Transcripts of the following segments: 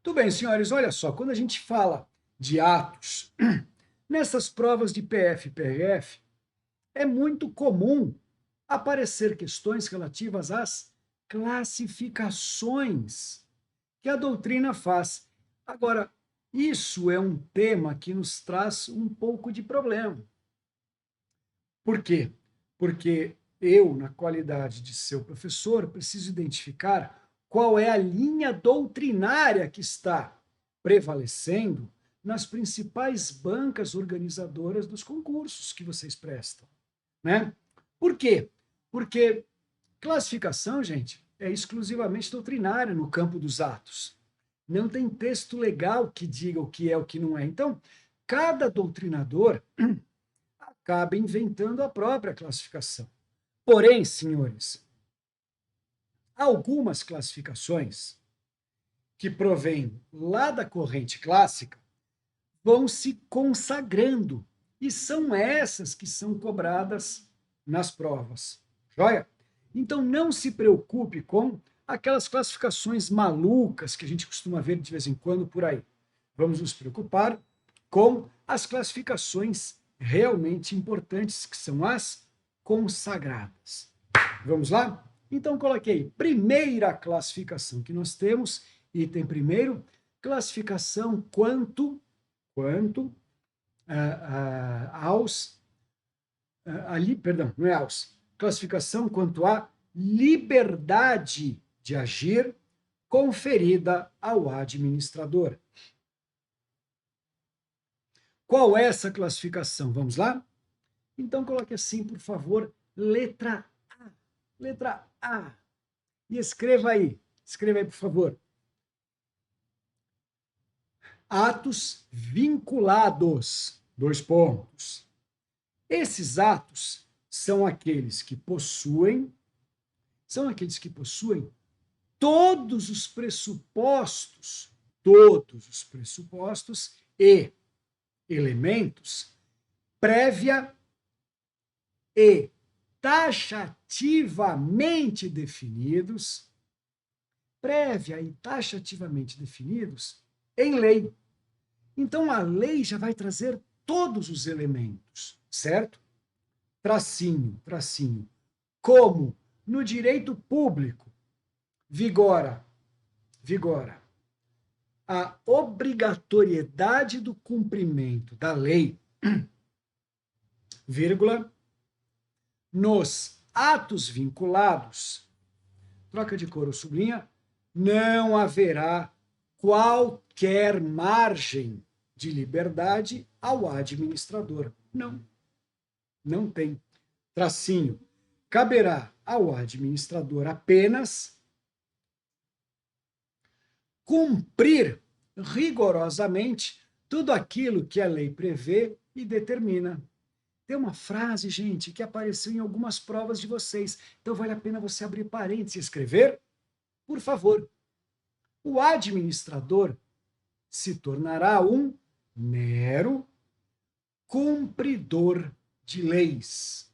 Tudo bem, senhores, olha só, quando a gente fala de atos, nessas provas de PF e PRF, é muito comum aparecer questões relativas às classificações que a doutrina faz. Agora, isso é um tema que nos traz um pouco de problema. Por quê? Porque eu, na qualidade de seu professor, preciso identificar qual é a linha doutrinária que está prevalecendo nas principais bancas organizadoras dos concursos que vocês prestam, né? Por quê? Porque classificação, gente, é exclusivamente doutrinária no campo dos atos. Não tem texto legal que diga o que é o que não é. Então, cada doutrinador acaba inventando a própria classificação. Porém, senhores, algumas classificações que provêm lá da corrente clássica vão se consagrando e são essas que são cobradas nas provas. Joia? Então não se preocupe com aquelas classificações malucas que a gente costuma ver de vez em quando por aí. Vamos nos preocupar com as classificações realmente importantes, que são as consagradas. Vamos lá? Então coloquei primeira classificação que nós temos, item primeiro, classificação quanto aos ali, perdão, não é aos, classificação quanto à liberdade de agir conferida ao administrador. Qual é essa classificação? Vamos lá? Então coloque assim, por favor, letra A. Letra A. E escreva aí, por favor. Atos vinculados. Dois pontos. Esses atos são aqueles que possuem todos os pressupostos e elementos prévia e taxativamente definidos, em lei. Então a lei já vai trazer todos os elementos, certo? Tracinho. Como no direito público vigora a obrigatoriedade do cumprimento da lei, vírgula, nos atos vinculados, troca de cor ou sublinha, não haverá qualquer margem de liberdade ao administrador. Não tem. Tracinho. Caberá ao administrador apenas cumprir rigorosamente tudo aquilo que a lei prevê e determina. Tem uma frase, gente, que apareceu em algumas provas de vocês, então vale a pena você abrir parênteses e escrever. Por favor, o administrador se tornará um mero cumpridor de leis.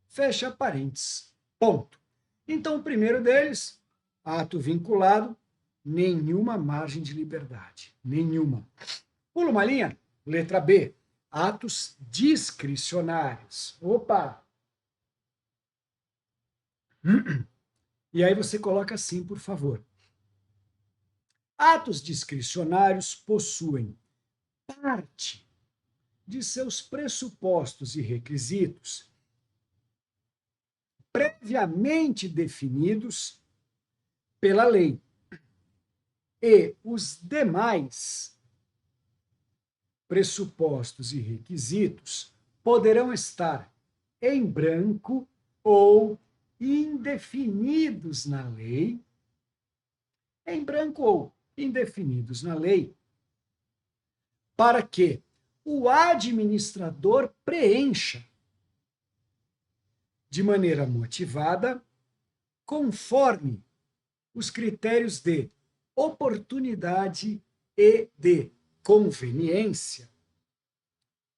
Fecha parênteses. Ponto. Então, o primeiro deles, ato vinculado, nenhuma margem de liberdade. Nenhuma. Pula uma linha. Letra B. Atos discricionários. Opa! E aí você coloca assim, por favor. Atos discricionários possuem parte de seus pressupostos e requisitos previamente definidos pela lei. E os demais pressupostos e requisitos poderão estar em branco ou indefinidos na lei, para que o administrador preencha de maneira motivada, conforme os critérios de oportunidade e de conveniência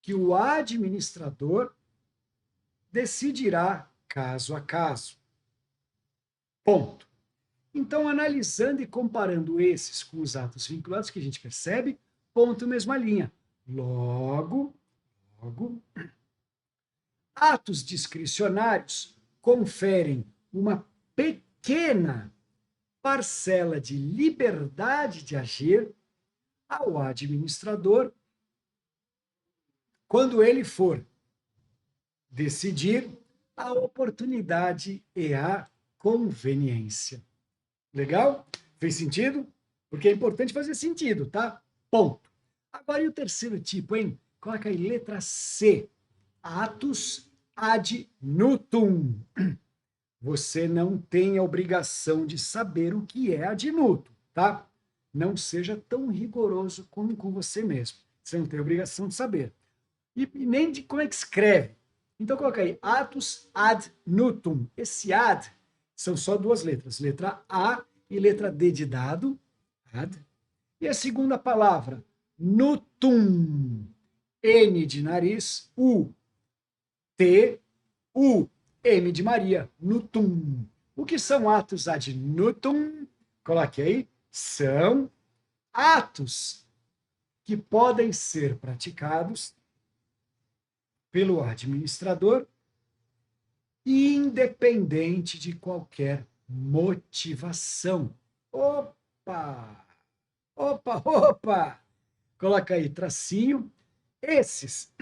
que o administrador decidirá caso a caso. Ponto. Então, analisando e comparando esses com os atos vinculados, que a gente percebe, ponto mesma linha. Logo, atos discricionários conferem uma pequena parcela de liberdade de agir ao administrador quando ele for decidir a oportunidade e a conveniência. Legal? Fez sentido? Porque é importante fazer sentido, tá? Ponto. Agora, e o terceiro tipo, hein? Coloca aí letra C. Atus ad nutum. Você não tem a obrigação de saber o que é ad nutum, tá? Não seja tão rigoroso como com você mesmo. Você não tem a obrigação de saber. E nem de como é que escreve. Então, coloca aí, atus ad nutum. Esse ad são só duas letras, letra A e letra D de dado, ad. E a segunda palavra, nutum. N de nariz, U, T, U, M de Maria, nutum. O que são atos ad nutum? Coloque aí, são atos que podem ser praticados pelo administrador, independente de qualquer motivação. Opa! Opa! Coloca aí tracinho. Esses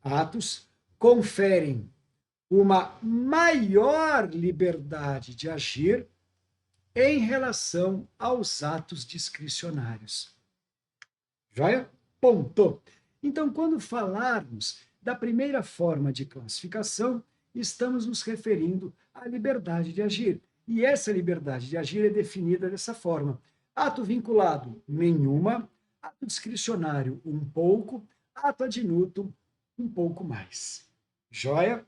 atos conferem uma maior liberdade de agir em relação aos atos discricionários. Joia? Ponto. Então, quando falarmos da primeira forma de classificação, estamos nos referindo à liberdade de agir. E essa liberdade de agir é definida dessa forma: ato vinculado, nenhuma; ato discricionário, um pouco; ato ad nutum, um pouco mais. Joia?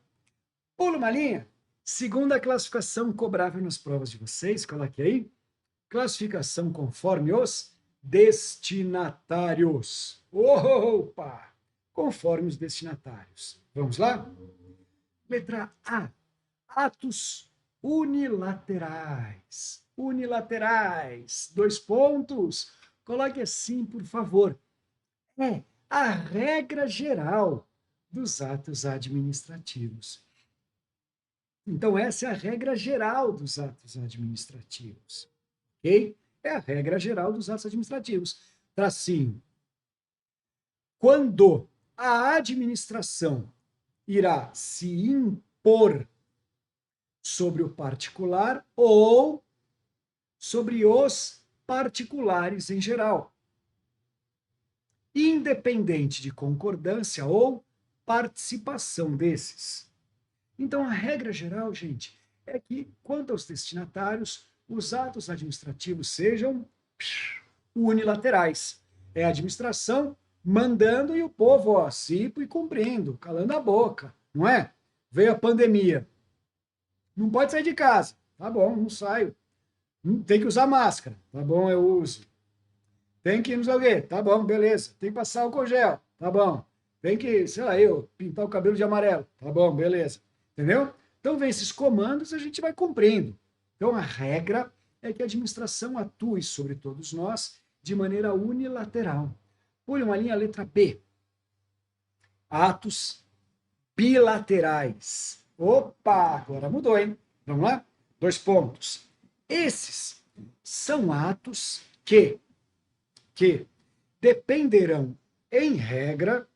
Pula uma linha. Segunda classificação cobrável nas provas de vocês, coloque aí. Classificação conforme os destinatários. Opa! Conforme os destinatários. Vamos lá? Letra A. Atos unilaterais. Unilaterais. 2 pontos. Coloque assim, por favor. É a regra geral dos atos administrativos. Então, essa é a regra geral dos atos administrativos. Ok? É a regra geral dos atos administrativos. Tracinho. Quando a administração irá se impor sobre o particular ou sobre os particulares em geral, independente de concordância ou participação desses. Então, a regra geral, gente, é que, quanto aos destinatários, os atos administrativos sejam unilaterais. É a administração mandando e o povo, ó, cipo e cumprindo, calando a boca, não é? Veio a pandemia. Não pode sair de casa. Tá bom, não saio. Tem que usar máscara. Tá bom, eu uso. Tem que, não sei o quê. Tá bom, beleza. Tem que passar álcool gel. Tá bom. Tem que, sei lá, pintar o cabelo de amarelo. Tá bom, beleza. Entendeu? Então, vem esses comandos e a gente vai cumprindo. Então, a regra é que a administração atue sobre todos nós de maneira unilateral. Pule uma linha, letra B. Atos bilaterais. Opa, agora mudou, hein? Vamos lá? 2 pontos. Esses são atos que dependerão, em regra,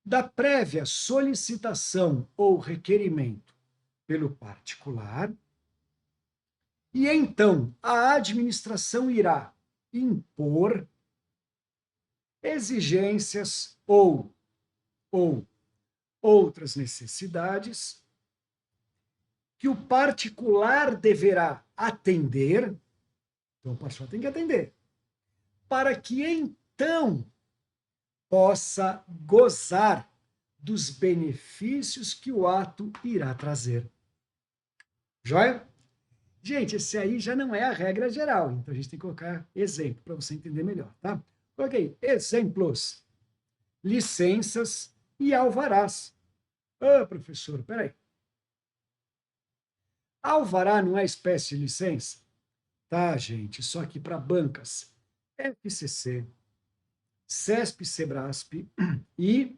da prévia solicitação ou requerimento pelo particular, e então a administração irá impor exigências ou outras necessidades que o particular deverá atender, então o particular tem que atender, para que então possa gozar dos benefícios que o ato irá trazer. Joia? Gente, esse aí já não é a regra geral, então a gente tem que colocar exemplo para você entender melhor, tá? Coloquei exemplos: licenças e alvarás. Ah, professor, peraí. Alvará não é espécie de licença? Tá, gente, só que para bancas FCC, CESP, Sebrasp e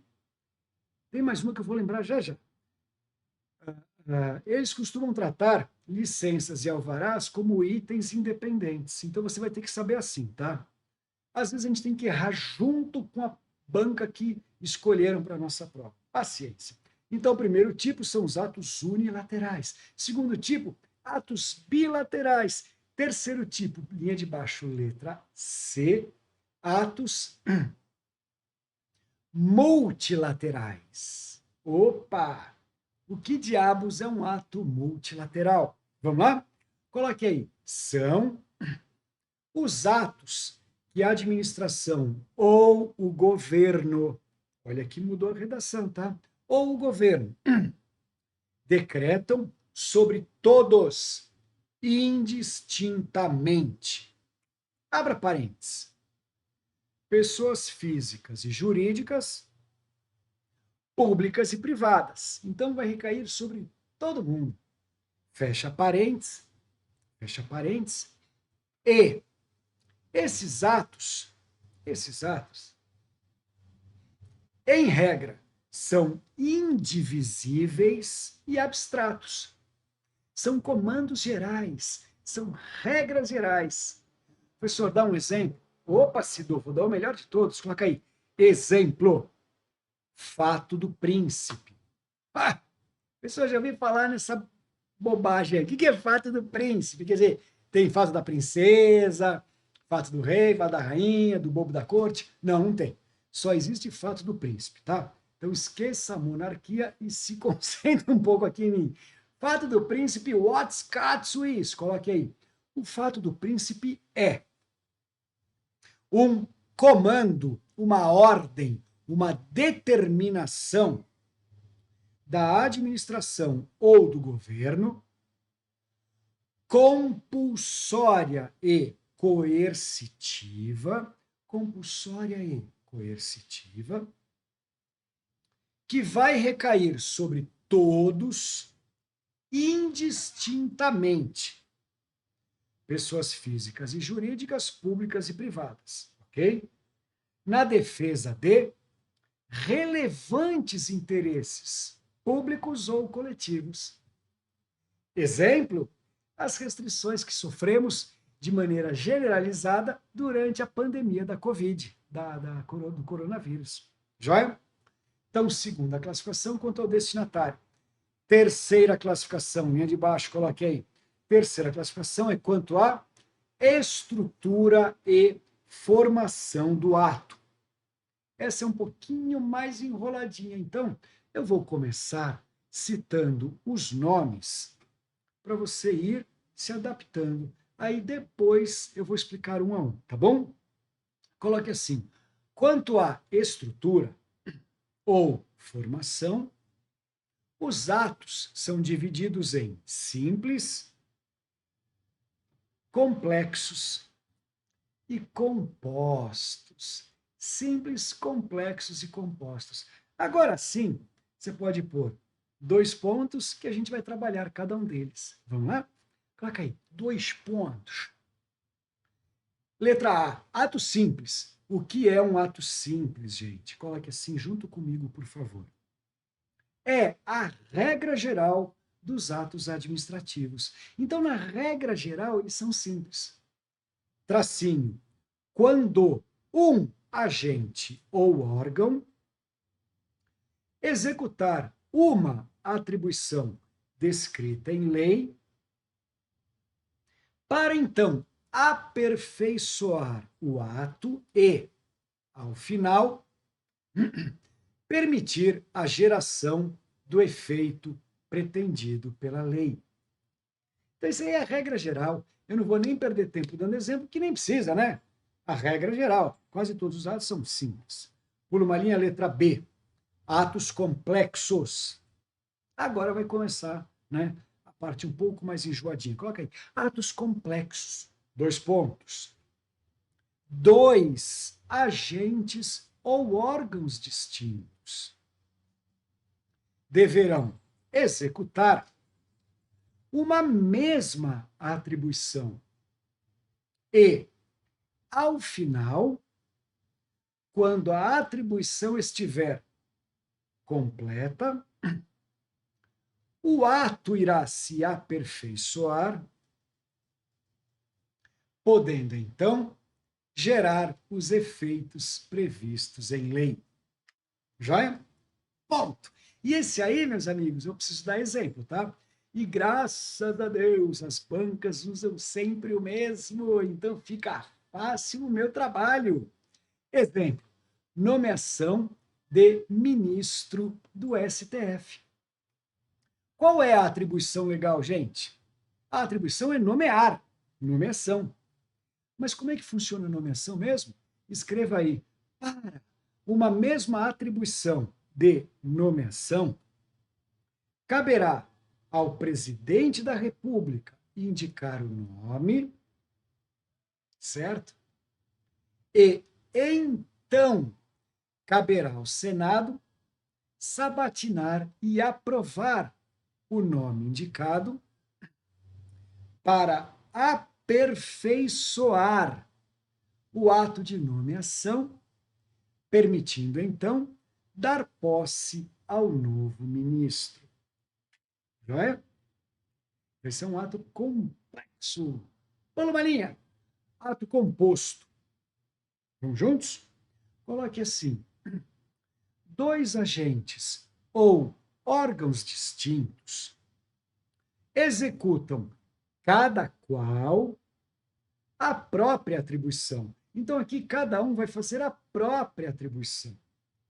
tem mais uma que eu vou lembrar já já. Eles costumam tratar licenças e alvarás como itens independentes. Então você vai ter que saber assim, tá? Às vezes a gente tem que errar junto com a banca que escolheram para a nossa prova. Paciência. Então, o primeiro tipo são os atos unilaterais. Segundo tipo, atos bilaterais. Terceiro tipo, linha de baixo, letra C, atos multilaterais. Opa! O que diabos é um ato multilateral? Vamos lá? Coloque aí. São os atos que a administração ou o governo, olha aqui mudou a redação, tá? Ou o governo decretam sobre todos indistintamente. Abra parênteses. Pessoas físicas e jurídicas, públicas e privadas. Então vai recair sobre todo mundo. Fecha parênteses, fecha parênteses. E esses atos, em regra, são indivisíveis e abstratos. São comandos gerais, são regras gerais. Professor, dá um exemplo? Opa, Sidor, vou dar o melhor de todos. Coloca aí. Exemplo. Fato do príncipe. Ah, pessoal, já ouviu falar nessa bobagem aí. O que é fato do príncipe? Quer dizer, tem fato da princesa, fato do rei, fato da rainha, do bobo da corte? Não, não tem. Só existe fato do príncipe, tá? Então esqueça a monarquia e se concentre um pouco aqui em mim. Fato do príncipe, what's got Swiss? Coloque aí. O fato do príncipe é um comando, uma ordem, uma determinação da administração ou do governo compulsória e coercitiva, que vai recair sobre todos indistintamente, pessoas físicas e jurídicas, públicas e privadas, ok? Na defesa de relevantes interesses públicos ou coletivos. Exemplo, as restrições que sofremos de maneira generalizada durante a pandemia da Covid, do coronavírus. Joia? Então, segunda classificação quanto ao destinatário. Terceira classificação, linha de baixo, coloquei. Terceira classificação é quanto à estrutura e formação do ato. Essa é um pouquinho mais enroladinha, então eu vou começar citando os nomes para você ir se adaptando. Aí depois eu vou explicar um a um, tá bom? Coloque assim: quanto à estrutura ou formação, os atos são divididos em simples, complexos e compostos. Simples, complexos e compostos. Agora sim, você pode pôr 2 pontos que a gente vai trabalhar cada um deles. Vamos lá? Coloca aí, 2 pontos. Letra A, ato simples. O que é um ato simples, gente? Coloque assim junto comigo, por favor. É a regra geral dos atos administrativos. Então, na regra geral, eles são simples. Tracinho. Quando um agente ou órgão executar uma atribuição descrita em lei, para então aperfeiçoar o ato e, ao final, permitir a geração do efeito pretendido pela lei. Então, isso aí é a regra geral. Eu não vou nem perder tempo dando exemplo, que nem precisa, né? A regra geral. Quase todos os atos são simples. Pula uma linha, letra B. Atos complexos. Agora vai começar, né, a parte um pouco mais enjoadinha. Coloca aí. Atos complexos. 2 pontos. 2 agentes ou órgãos distintos deverão executar uma mesma atribuição. E, ao final, quando a atribuição estiver completa, o ato irá se aperfeiçoar, podendo, então, gerar os efeitos previstos em lei. Joia? Ponto. E esse aí, meus amigos, eu preciso dar exemplo, tá? E graças a Deus, as bancas usam sempre o mesmo, então fica fácil o meu trabalho. Exemplo, nomeação de ministro do STF. Qual é a atribuição legal, gente? A atribuição é nomear, nomeação. Mas como é que funciona a nomeação mesmo? Escreva aí, para uma mesma atribuição de nomeação, caberá ao presidente da República indicar o nome, certo? E então caberá ao Senado sabatinar e aprovar o nome indicado para aperfeiçoar o ato de nomeação, permitindo então dar posse ao novo ministro. Joia? Esse é um ato complexo. Pula uma linha. Ato composto. Vamos juntos? Coloque assim: dois agentes ou órgãos distintos executam cada qual a própria atribuição. Então, aqui, cada um vai fazer a própria atribuição.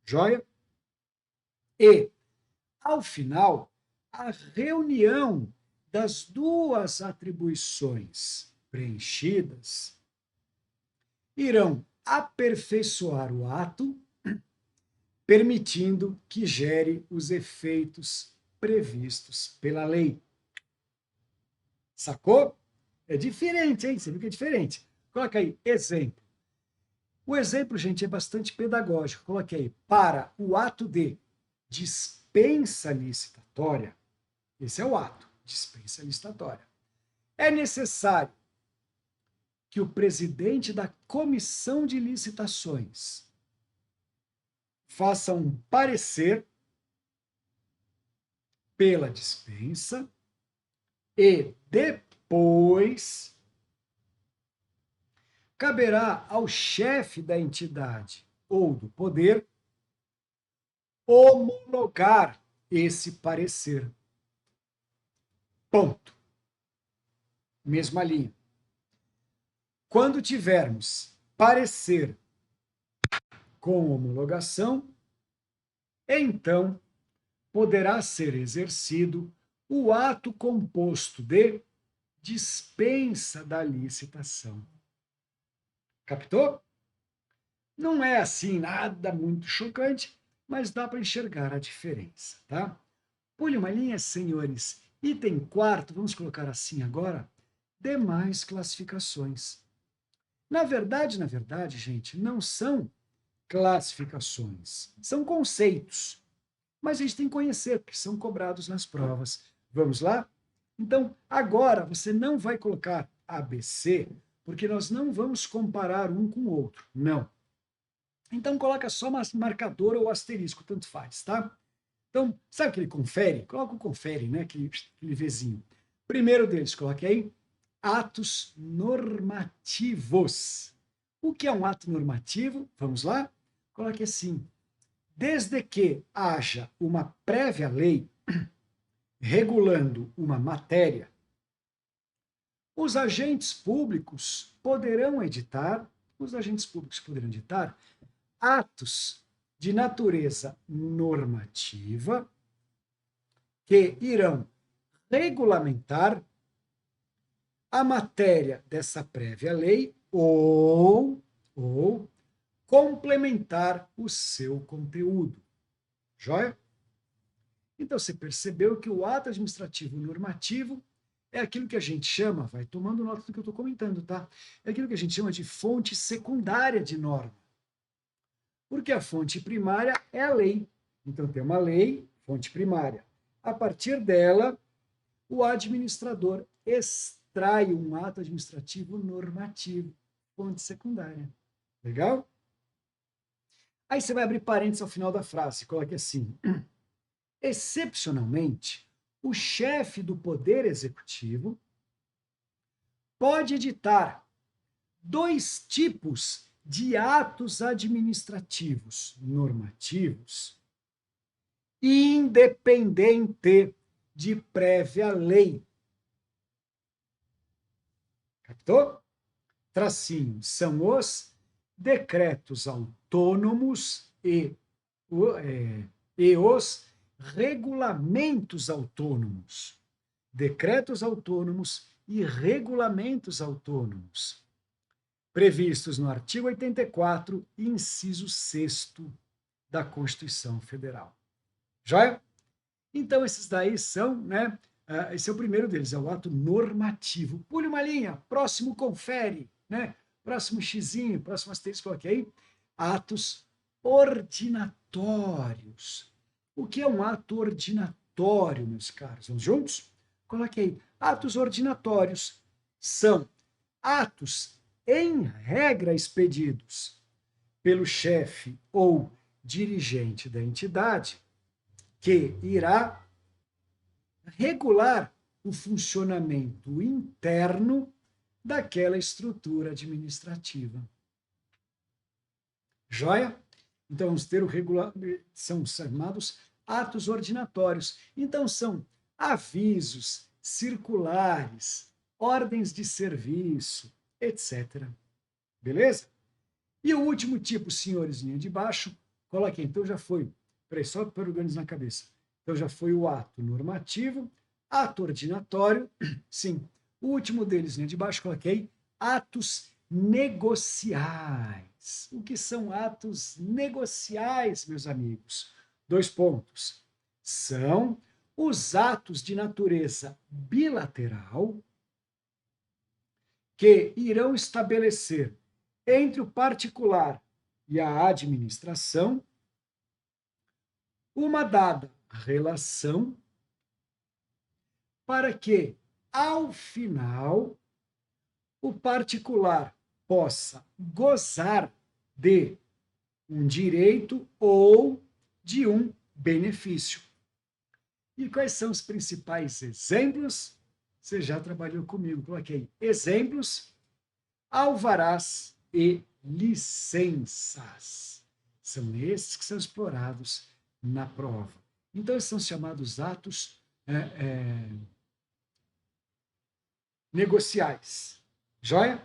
Joia? E, ao final, a reunião das duas atribuições preenchidas irão aperfeiçoar o ato, permitindo que gere os efeitos previstos pela lei. Sacou? É diferente, hein? Você viu que é diferente. Coloca aí, exemplo. O exemplo, gente, é bastante pedagógico. Coloque aí, para o ato de dispensa licitatória, esse é o ato, dispensa licitatória, é necessário que o presidente da comissão de licitações faça um parecer pela dispensa e depois caberá ao chefe da entidade ou do poder homologar esse parecer. Ponto. Mesma linha. Quando tivermos parecer com homologação, então poderá ser exercido o ato composto de dispensa da licitação. Captou? Não é assim nada muito chocante, mas dá para enxergar a diferença, tá? Pule uma linha, senhores. Item 4, vamos colocar assim agora, demais classificações. Na verdade, gente, não são classificações, são conceitos. Mas a gente tem que conhecer, porque são cobrados nas provas. Vamos lá? Então, agora você não vai colocar ABC, porque nós não vamos comparar um com o outro. Não. Então, coloca só marcador ou asterisco, tanto faz, tá? Então, sabe aquele confere? Coloca o confere, né? Aquele Vzinho. Primeiro deles, coloque aí, atos normativos. O que é um ato normativo? Vamos lá? Coloque assim, desde que haja uma prévia lei regulando uma matéria, os agentes públicos poderão editar atos de natureza normativa que irão regulamentar a matéria dessa prévia lei ou complementar o seu conteúdo. Joia? Então, você percebeu que o ato administrativo normativo é aquilo que a gente chama, vai tomando nota do que eu estou comentando, tá? É aquilo que a gente chama de fonte secundária de norma. Porque a fonte primária é a lei. Então, tem uma lei, fonte primária. A partir dela, o administrador extrai um ato administrativo normativo, fonte secundária. Legal? Aí você vai abrir parênteses ao final da frase, coloque assim: excepcionalmente, o chefe do Poder Executivo pode editar 2 tipos de atos administrativos normativos, independente de prévia lei. Captou? Tracinho, são os decretos autônomos e os regulamentos autônomos. Decretos autônomos e regulamentos autônomos, previstos no artigo 84, inciso 6º da Constituição Federal. Joia? Então, esses daí são, né? Esse é o primeiro deles, é o ato normativo. Pule uma linha, próximo confere, né? Próximo xizinho, próximo asterisco, coloque aí. Atos ordinatórios. O que é um ato ordinatório, meus caros? Vamos juntos? Coloque aí. Atos ordinatórios são atos, em regra, expedidos pelo chefe ou dirigente da entidade, que irá regular o funcionamento interno daquela estrutura administrativa. Joia? Então, vamos ter são chamados atos ordinatórios. Então, são avisos, circulares, ordens de serviço, etc. Beleza? E o último tipo, senhores, linha de baixo, coloquei. Então, já foi. Peraí, só para organizar na cabeça. Então, já foi o ato normativo, ato ordinatório, sim. O último deles, linha de baixo, coloquei atos negociais. O que são atos negociais, meus amigos? 2 pontos. São os atos de natureza bilateral que irão estabelecer entre o particular e a administração uma dada relação para que, ao final, o particular possa gozar de um direito ou de um benefício. E quais são os principais exemplos? Você já trabalhou comigo, coloquei exemplos, alvarás e licenças. São esses que são explorados na prova. Então, esses são chamados atos negociais. Joia?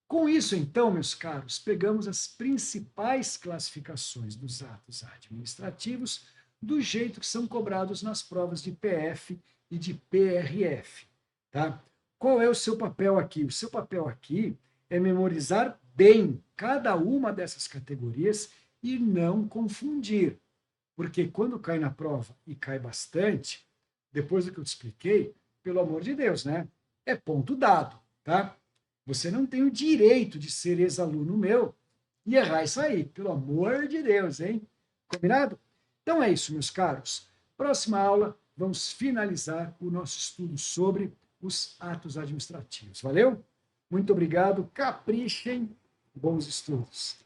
Com isso, então, meus caros, pegamos as principais classificações dos atos administrativos do jeito que são cobrados nas provas de PF e de PRF. Tá? Qual é o seu papel aqui? O seu papel aqui é memorizar bem cada uma dessas categorias e não confundir. Porque quando cai na prova, e cai bastante, depois do que eu te expliquei, pelo amor de Deus, né? É ponto dado, tá? Você não tem o direito de ser ex-aluno meu e errar isso aí, pelo amor de Deus, hein? Combinado? Então é isso, meus caros. Próxima aula, vamos finalizar o nosso estudo sobre os atos administrativos. Valeu? Muito obrigado, caprichem, bons estudos.